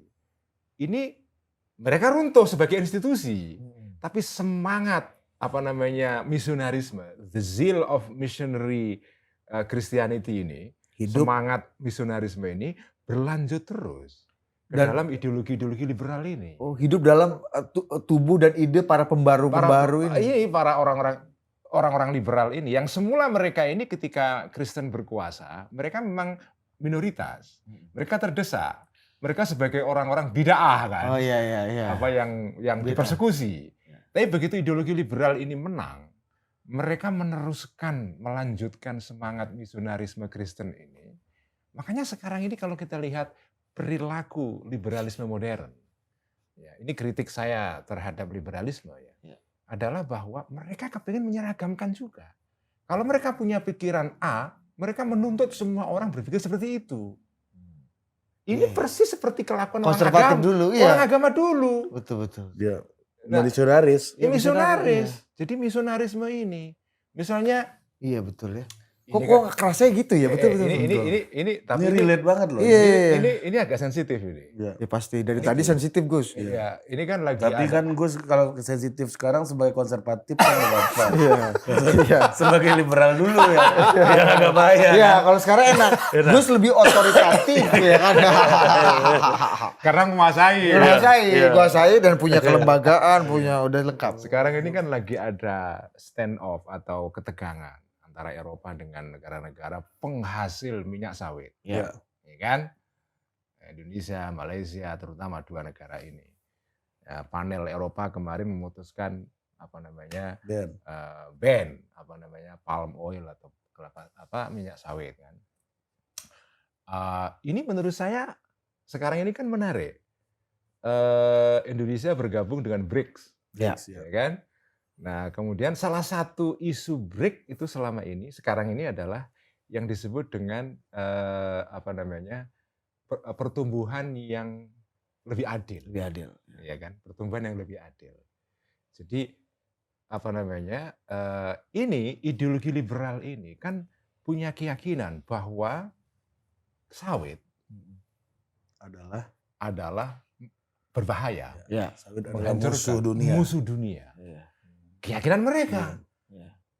ini mereka runtuh sebagai institusi. Tapi semangat misionarisme, the zeal of missionary Christianity ini, semangat misionarisme ini berlanjut terus ke dalam ideologi-ideologi liberal ini. Oh, hidup dalam tubuh dan ide para pembaru-pembaru ini. Ini para orang-orang liberal ini yang semula mereka ini ketika Kristen berkuasa, mereka memang minoritas. Mereka terdesak. Mereka sebagai orang-orang bid'ah kan. Oh iya. Yang dipersekusi. Tapi begitu ideologi liberal ini menang, mereka melanjutkan semangat misionarisme Kristen ini. Makanya sekarang ini kalau kita lihat perilaku liberalisme modern, ya, ini kritik saya terhadap liberalisme adalah bahwa mereka kepingin menyeragamkan juga. Kalau mereka punya pikiran A, mereka menuntut semua orang berpikir seperti itu. Ini persis seperti kelakuan konservatif orang agama dulu. Betul. Dia misionaris. Misionaris. Jadi misionarisme ini, misalnya. Iya betul ya. Kok kerasanya gitu ya, betul. Ini tapi ini relate banget loh. Ini agak sensitif ini. Ya pasti dari tadi sensitif Gus. Iya, ini kan lagi. Tapi kan Gus kalau sensitif sekarang sebagai konservatif kan nggak apa-apa. Iya. Sebagai liberal dulu ya. Yang agak bahaya. Iya, kalau sekarang enak. Gus lebih otoritatif ya kan. Karena menguasai dan punya kelembagaan, udah lengkap. Sekarang ini kan lagi ada stand off atau ketegangan antara Eropa dengan negara-negara penghasil minyak sawit. Ya kan? Indonesia, Malaysia, terutama dua negara ini. Ya, panel Eropa kemarin memutuskan ban palm oil atau minyak sawit kan. Ini menurut saya sekarang ini kan menarik. Indonesia bergabung dengan BRICS, ya kan? Nah, kemudian salah satu isu BRICS itu selama ini, sekarang ini adalah yang disebut dengan pertumbuhan yang lebih adil. Ya kan? Pertumbuhan yang lebih adil. Jadi ini ideologi liberal ini kan punya keyakinan bahwa sawit adalah berbahaya. Ya, sawit menghancurkan musuh dunia. Ya. Keyakinan mereka.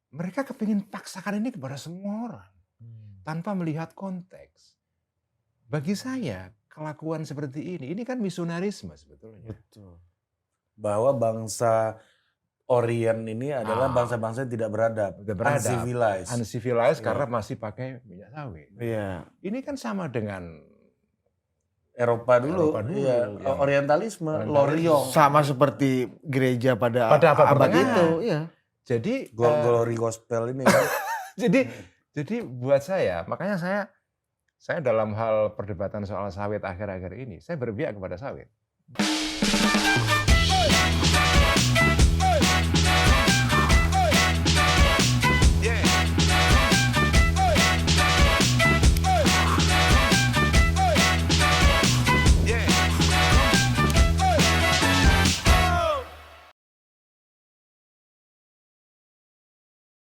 Mereka kepingin paksakan ini kepada semua orang. Tanpa melihat konteks. Bagi saya, kelakuan seperti ini kan misionarisme sebetulnya. Betul. Bahwa bangsa Orient ini adalah bangsa-bangsa yang tidak beradab. Uncivilized karena masih pakai minyak sawit. Iya. Ini kan sama dengan Eropa dulu. Orientalisme, Loriong. Sama seperti gereja pada abad itu. Iya. Jadi glory gospel ini kan. jadi buat saya, makanya saya dalam hal perdebatan soal sawit akhir-akhir ini, saya berpihak kepada sawit.